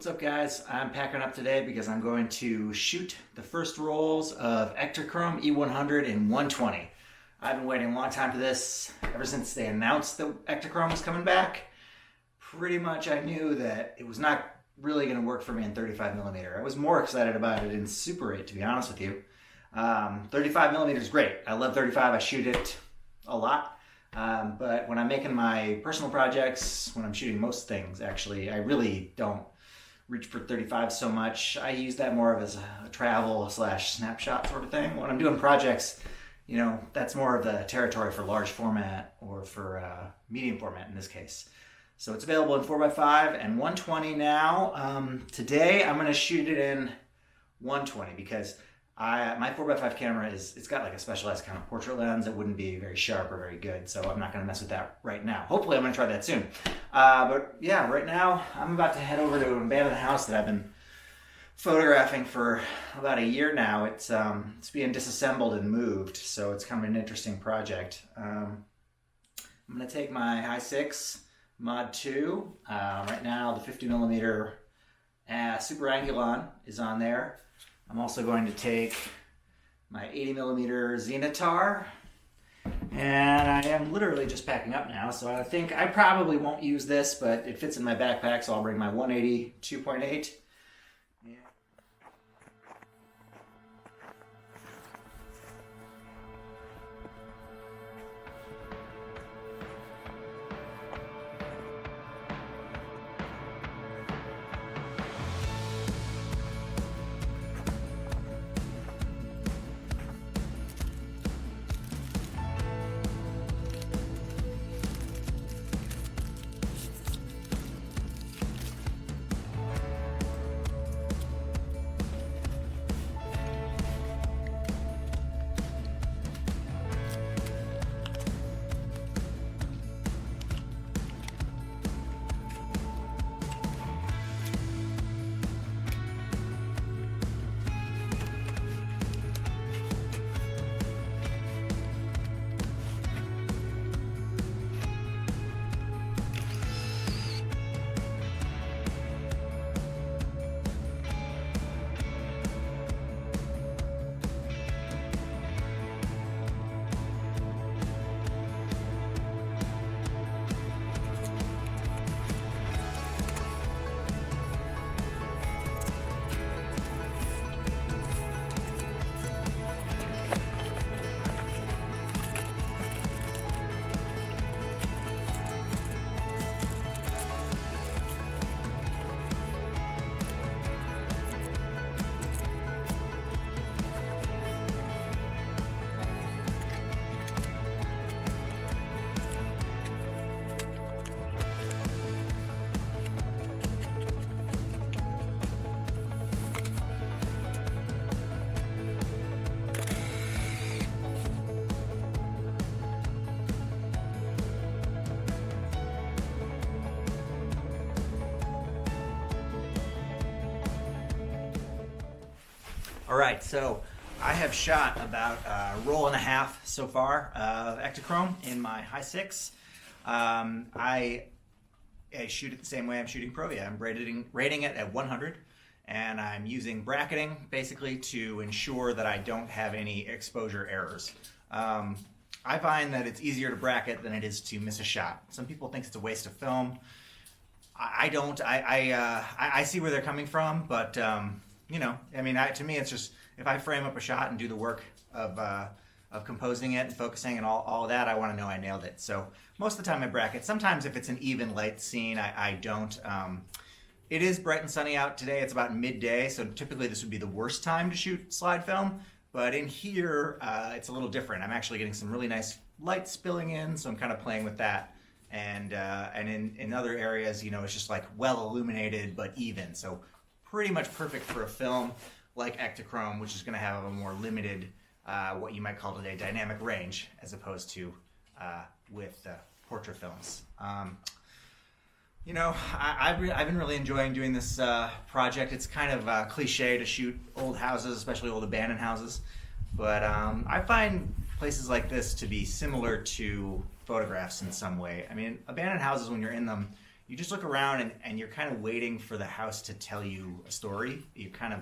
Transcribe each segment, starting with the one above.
What's up, guys? I'm packing up today because I'm going to shoot the first rolls of Ektachrome E100 in 120. I've been waiting a long time for this, ever since they announced that Ektachrome was coming back. Pretty much I knew that it was not really going to work for me in 35mm. I was more excited about it in Super 8, to be honest with you. 35mm is great. I love 35. I shoot it a lot. But when I'm making my personal projects, when I'm shooting most things, actually, I really don't reach for 35 so much. I use that more of as a travel / snapshot sort of thing. When I'm doing projects, you know, that's more of the territory for large format or for medium format in this case. So it's available in 4x5 and 120 now. Today I'm going to shoot it in 120 because my 4x5 camera it's got like a specialized kind of portrait lens that wouldn't be very sharp or very good, so I'm not going to mess with that right now. Hopefully I'm going to try that soon. But yeah, right now I'm about to head over to an abandoned house that I've been photographing for about a year now. It's being disassembled and moved, so it's kind of an interesting project. I'm going to take my i6 Mod 2. Right now the 50mm Super Angulon is on there. I'm also going to take my 80mm Zenitar, and I am literally just packing up now, so I think I probably won't use this, but it fits in my backpack, so I'll bring my 180 2.8. Yeah. All right, so I have shot about a roll and a half so far of Ektachrome in my i6. I shoot it the same way I'm shooting Pro. Yeah, I'm rating it at 100, and I'm using bracketing basically to ensure that I don't have any exposure errors. I find that it's easier to bracket than it is to miss a shot. Some people think it's a waste of film. I don't. I see where they're coming from, but you know, I mean, to me, it's just if I frame up a shot and do the work of composing it and focusing and all of that, I want to know I nailed it. So most of the time I bracket. Sometimes if it's an even light scene, I don't. It is bright and sunny out today. It's about midday, so typically this would be the worst time to shoot slide film. But in here, it's a little different. I'm actually getting some really nice light spilling in, so I'm kind of playing with that. And in other areas, you know, it's just like well illuminated but even. So pretty much perfect for a film like Ektachrome, which is going to have a more limited, what you might call today, dynamic range, as opposed to with portrait films. You know, I've been really enjoying doing this project. It's kind of cliche to shoot old houses, especially old abandoned houses. But I find places like this to be similar to photographs in some way. I mean, abandoned houses, when you're in them, you just look around and you're kind of waiting for the house to tell you a story. You're kind of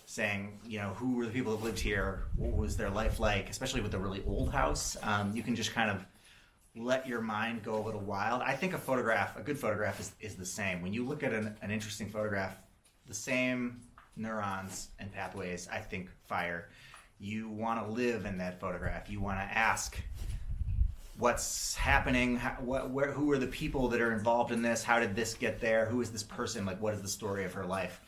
saying, you know, who were the people that lived here? What was their life like? Especially with a really old house. You can just kind of let your mind go a little wild. I think a good photograph is the same. When you look at an interesting photograph, the same neurons and pathways, I think, fire. You want to live in that photograph. You want to ask, what's happening? Who are the people that are involved in this? How did this get there? Who is this person? Like, what is the story of her life?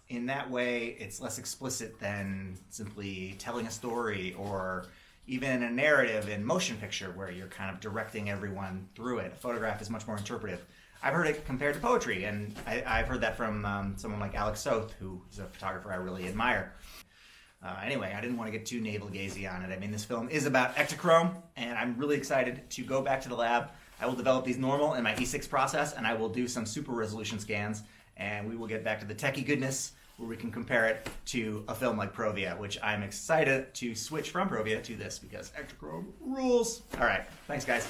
In that way, it's less explicit than simply telling a story, or even a narrative in motion picture where you're kind of directing everyone through it. A photograph is much more interpretive. I've heard it compared to poetry, and I've heard that from someone like Alex Soth, who is a photographer I really admire. Anyway, I didn't want to get too navel-gazing on it. I mean, this film is about Ektachrome, and I'm really excited to go back to the lab. I will develop these normal in my E6 process, and I will do some super resolution scans, and we will get back to the techie goodness where we can compare it to a film like Provia, which I'm excited to switch from Provia to this because Ektachrome rules. All right, thanks, guys.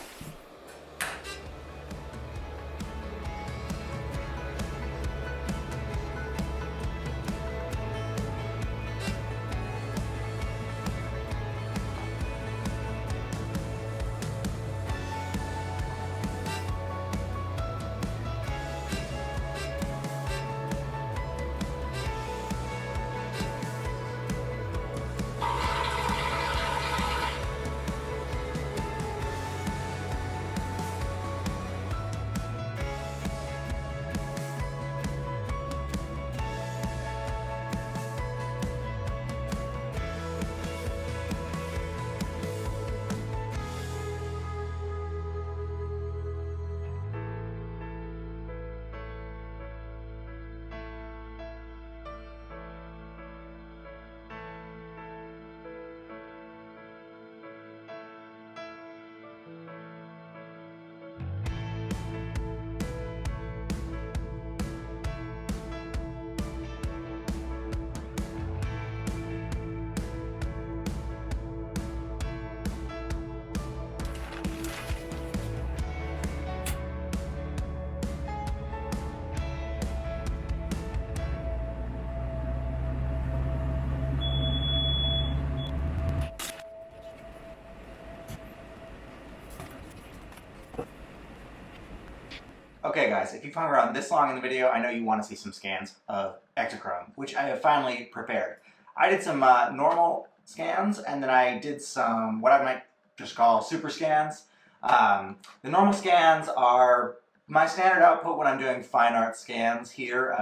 Okay guys, if you've hung around this long in the video, I know you want to see some scans of Ektachrome, which I have finally prepared. I did some normal scans, and then I did some what I might just call super scans. The normal scans are my standard output when I'm doing fine art scans here.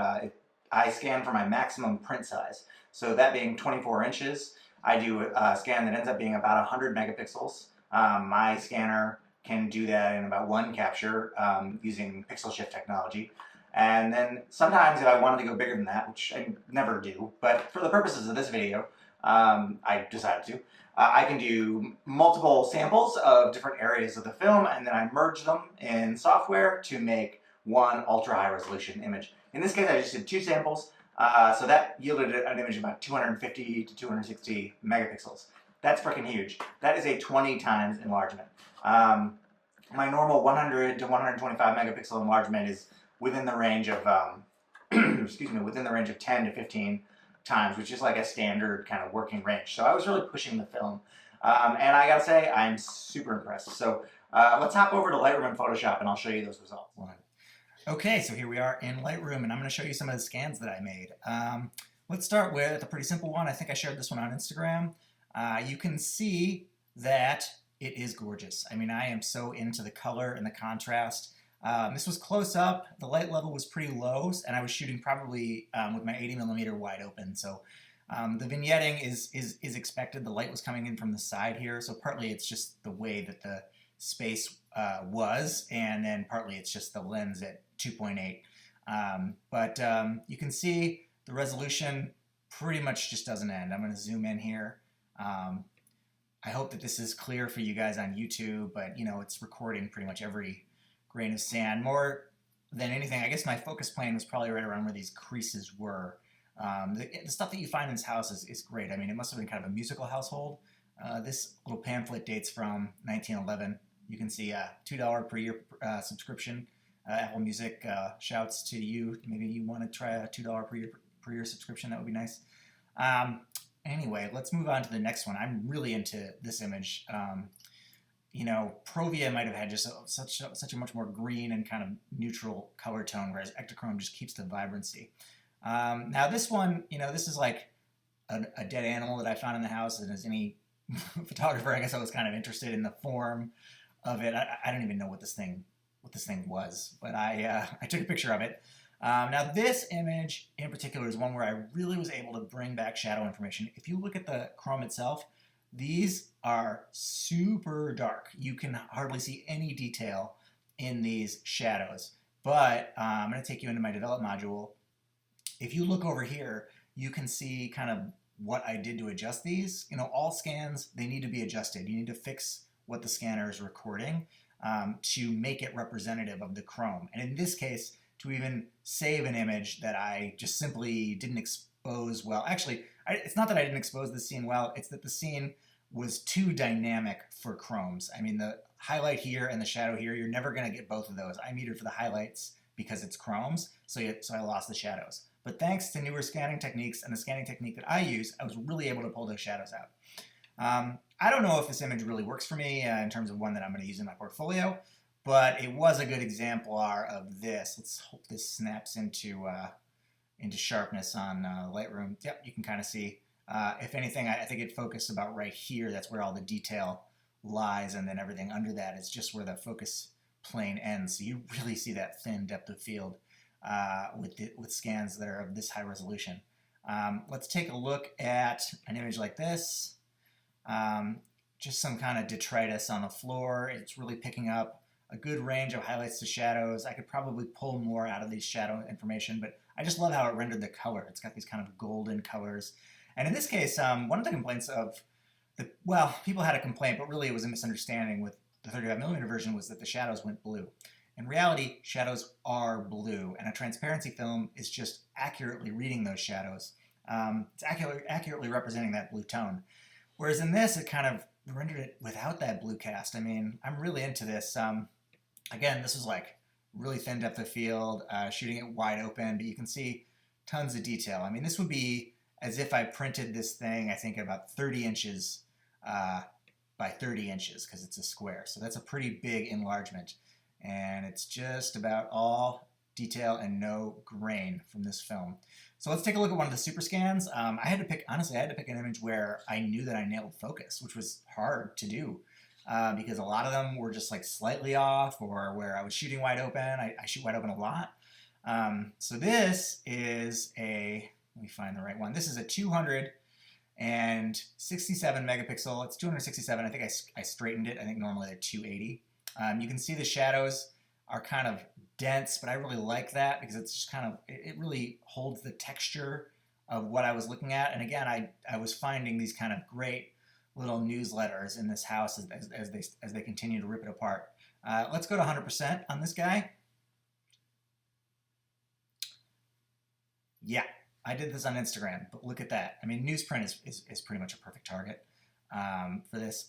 I scan for my maximum print size, so that being 24 inches. I do a scan that ends up being about 100 megapixels. My scanner can do that in about one capture using pixel shift technology. And then sometimes if I wanted to go bigger than that, which I never do, but for the purposes of this video, I decided to, I can do multiple samples of different areas of the film, and then I merge them in software to make one ultra high resolution image. In this case, I just did two samples, so that yielded an image of about 250 to 260 megapixels. That's freaking huge. That is a 20 times enlargement. My normal 100 to 125 megapixel enlargement is within the range of, excuse me, within the range of 10 to 15 times, which is like a standard kind of working range. So I was really pushing the film. And I gotta say, I'm super impressed. So let's hop over to Lightroom and Photoshop and I'll show you those results. Okay, so here we are in Lightroom, and I'm gonna show you some of the scans that I made. Let's start with a pretty simple one. I think I shared this one on Instagram. You can see that it is gorgeous. I mean, I am so into the color and the contrast. This was close up. The light level was pretty low, and I was shooting probably with my 80mm wide open. So the vignetting is expected. The light was coming in from the side here, so partly it's just the way that the space was, and then partly it's just the lens at 2.8. But you can see the resolution pretty much just doesn't end. I'm going to zoom in here. I hope that this is clear for you guys on YouTube, but you know, it's recording pretty much every grain of sand. More than anything, I guess my focus plane was probably right around where these creases were. The stuff that you find in this house is great. I mean, it must have been kind of a musical household. This little pamphlet dates from 1911. You can see a $2 per year subscription Apple Music, shouts to you. Maybe you want to try a $2 per year subscription. That would be nice. Anyway, let's move on to the next one. I'm really into this image. Provia might have had just such a much more green and kind of neutral color tone, whereas Ektachrome just keeps the vibrancy. Now this one, this is like a dead animal that I found in the house, and as any photographer, I guess I was kind of interested in the form of it. I don't even know what this thing was, but I took a picture of it. Now this image in particular is one where I really was able to bring back shadow information. If you look at the chrome itself, these are super dark. You can hardly see any detail in these shadows. But I'm going to take you into my develop module. If you look over here, you can see kind of what I did to adjust these. All scans, they need to be adjusted. You need to fix what the scanner is recording to make it representative of the chrome. And in this case, to even save an image that I just simply didn't expose well. Actually, it's not that I didn't expose the scene well, it's that the scene was too dynamic for chromes. I mean, the highlight here and the shadow here, you're never going to get both of those. I metered for the highlights because it's chromes, so I lost the shadows. But thanks to newer scanning techniques and the scanning technique that I use, I was really able to pull those shadows out. I don't know if this image really works for me in terms of one that I'm going to use in my portfolio, but it was a good exemplar of this. Let's hope this snaps into sharpness on Lightroom. Yep, you can kind of see. If anything, I think it focused about right here. That's where all the detail lies, and then everything under that is just where the focus plane ends. So you really see that thin depth of field with scans that are of this high resolution. Let's take a look at an image like this. Just some kind of detritus on the floor. It's really picking up a good range of highlights to shadows. I could probably pull more out of these shadow information, but I just love how it rendered the color. It's got these kind of golden colors. And in this case, one of the complaints people had a complaint, but really it was a misunderstanding with the 35mm version, was that the shadows went blue. In reality, shadows are blue, and a transparency film is just accurately reading those shadows. It's accurately representing that blue tone. Whereas in this, it kind of rendered it without that blue cast. I mean, I'm really into this. Again, this is like really thin depth of field, shooting it wide open, but you can see tons of detail. I mean, this would be as if I printed this thing, I think, about 30 inches by 30 inches, because it's a square. So that's a pretty big enlargement. And it's just about all detail and no grain from this film. So let's take a look at one of the super scans. I had to pick an image where I knew that I nailed focus, which was hard to do because a lot of them were just like slightly off, or where I was shooting wide open. I shoot wide open a lot. So this is let me find the right one. This is a 267 megapixel. It's 267. I think I straightened it. I think normally they're 280. You can see the shadows are kind of dense, but I really like that because it's just kind of, it really holds the texture of what I was looking at. And again, I was finding these kind of great little newsletters in this house as they continue to rip it apart. Let's go to 100% on this guy. Yeah, I did this on Instagram, but look at that. I mean, newsprint is pretty much a perfect target for this.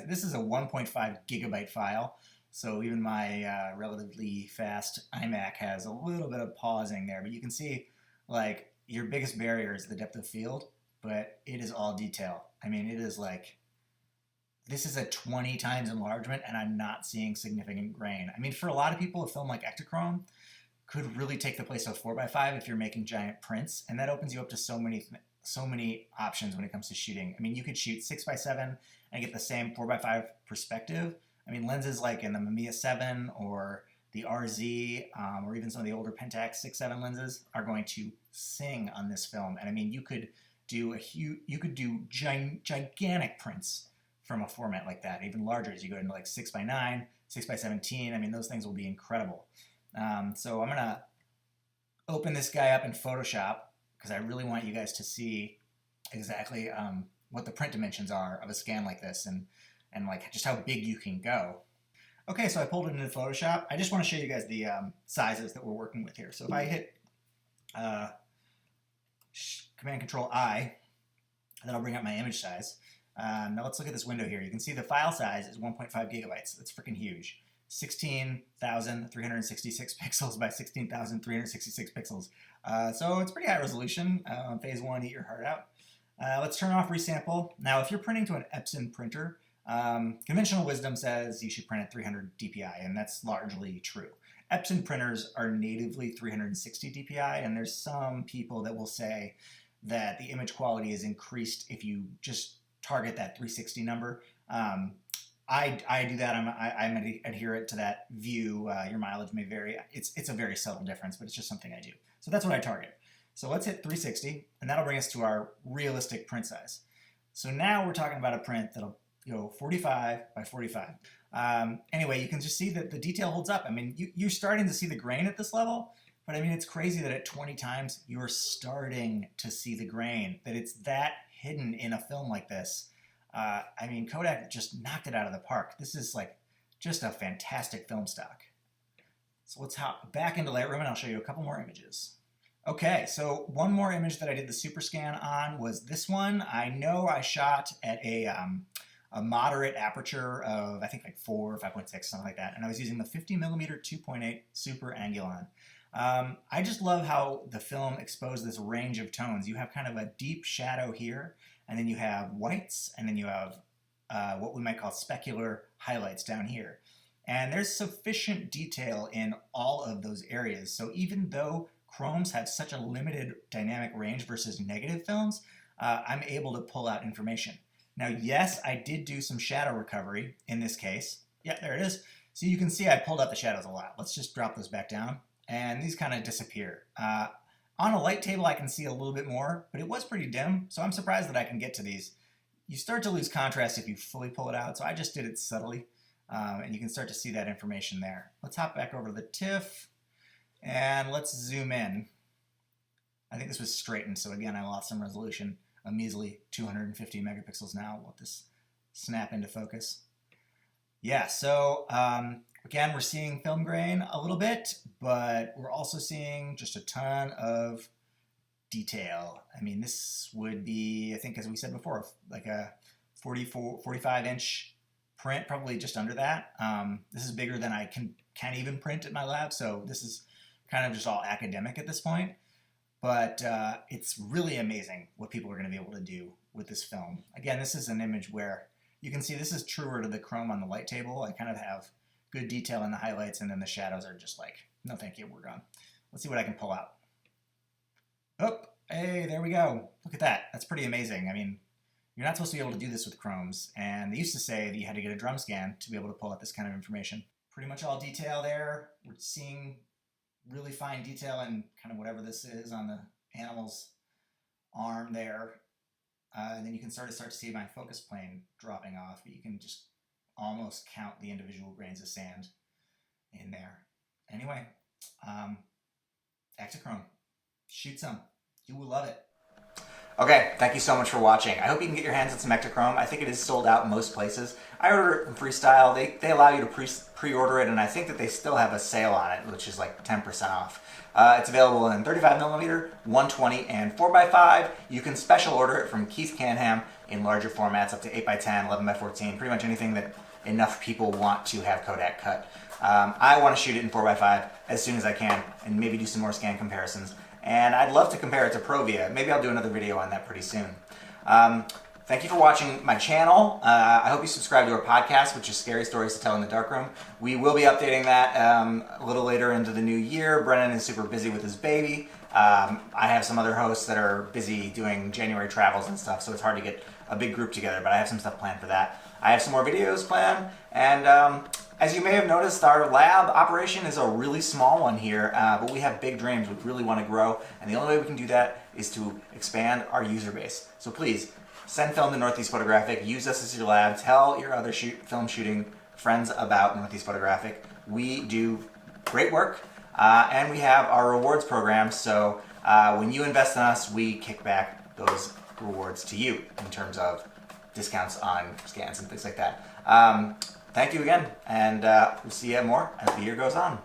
This is a 1.5 gigabyte file, so even my relatively fast iMac has a little bit of pausing there, but you can see like your biggest barrier is the depth of field, but it is all detail. I mean, it is like, this is a 20 times enlargement and I'm not seeing significant grain. I mean, for a lot of people, a film like Ektachrome could really take the place of 4x5 if you're making giant prints, and that opens you up to so many options when it comes to shooting. I mean, you could shoot 6x7 and get the same 4x5 perspective. I mean, lenses like in the Mamiya 7 or the RZ or even some of the older Pentax 6.7 lenses are going to sing on this film. And I mean, you could do gigantic prints from a format like that, even larger as you go into like 6x9, 6x17. I mean, those things will be incredible. So I'm gonna open this guy up in Photoshop because I really want you guys to see exactly what the print dimensions are of a scan like this, and like just how big you can go. Okay, so I pulled it into Photoshop. I just want to show you guys the sizes that we're working with here. So if I hit Command Control I, that'll bring up my image size. Now let's look at this window here. You can see the file size is 1.5 gigabytes. That's freaking huge. 16,366 pixels by 16,366 pixels. So it's pretty high resolution. Phase 1, eat your heart out. Let's turn off resample. Now, if you're printing to an Epson printer, conventional wisdom says you should print at 300 dpi, and that's largely true. Epson printers are natively 360 dpi, and there's some people that will say that the image quality is increased if you just target that 360 number. I do that. I'm adherent to that view. Your mileage may vary. It's a very subtle difference, but it's just something I do. So that's what I target. So let's hit 360, and that'll bring us to our realistic print size. So now we're talking about a print that'll go 45 by 45. Anyway, you can just see that the detail holds up. I mean, you're starting to see the grain at this level, but I mean, it's crazy that at 20 times, you're starting to see the grain, that it's that hidden in a film like this. I mean, Kodak just knocked it out of the park. This is like just a fantastic film stock. So let's hop back into Lightroom and I'll show you a couple more images. Okay, so one more image that I did the super scan on was this one. I know I shot at a moderate aperture of, I think like 4 or 5.6, something like that. And I was using the 50mm 2.8 super Angulon. I just love how the film exposed this range of tones. You have kind of a deep shadow here, and then you have whites, and then you have what we might call specular highlights down here. And there's sufficient detail in all of those areas. So even though chromes have such a limited dynamic range versus negative films, I'm able to pull out information. Now, yes, I did do some shadow recovery in this case. Yeah, there it is. So you can see I pulled out the shadows a lot. Let's just drop those back down. And these kind of disappear. On a light table, I can see a little bit more, but it was pretty dim, so I'm surprised that I can get to these. You start to lose contrast if you fully pull it out, so I just did it subtly, and you can start to see that information there. Let's hop back over to the TIFF, and let's zoom in. I think this was straightened, so again, I lost some resolution. A measly 250 megapixels now. I'll let this snap into focus. Yeah, so again, we're seeing film grain a little bit, but we're also seeing just a ton of detail. I mean, this would be, I think, as we said before, like a 45-inch print, probably just under that. This is bigger than I can even print at my lab, so this is kind of just all academic at this point. But it's really amazing what people are going to be able to do with this film. Again, this is an image where you can see this is truer to the chrome on the light table. I kind of have good detail in the highlights, and then the shadows are just like, no thank you, we're gone. Let's see what I can pull out. Oh, hey, there we go. Look at that. That's pretty amazing. I mean, you're not supposed to be able to do this with chromes, and they used to say that you had to get a drum scan to be able to pull out this kind of information. Pretty much all detail there. We're seeing really fine detail in kind of whatever this is on the animal's arm there. And then you can start to see my focus plane dropping off, but you can just almost count the individual grains of sand in there. Anyway, Ektachrome, shoot some. You will love it. Okay, thank you so much for watching. I hope you can get your hands on some Ektachrome. I think it is sold out in most places. I ordered it from Freestyle. They allow you to pre-order it, and I think that they still have a sale on it, which is like 10% off. It's available in 35mm, 120, and 4x5. You can special order it from Keith Canham in larger formats, up to 8x10, 11x14, pretty much anything that enough people want to have Kodak cut. I want to shoot it in 4x5 as soon as I can, and maybe do some more scan comparisons. And I'd love to compare it to Provia. Maybe I'll do another video on that pretty soon. Thank you for watching my channel. I hope you subscribe to our podcast, which is Scary Stories to Tell in the Darkroom. We will be updating that a little later into the new year. Brennan is super busy with his baby. I have some other hosts that are busy doing January travels and stuff, so it's hard to get a big group together, but I have some stuff planned for that. I have some more videos planned, and as you may have noticed, our lab operation is a really small one here, but we have big dreams. We really want to grow, and the only way we can do that is to expand our user base. So please, send film to Northeast Photographic, use us as your lab, tell your other film shooting friends about Northeast Photographic. We do great work, and we have our rewards program, so when you invest in us, we kick back those rewards to you in terms of discounts on scans and things like that. Thank you again, and we'll see you more as the year goes on.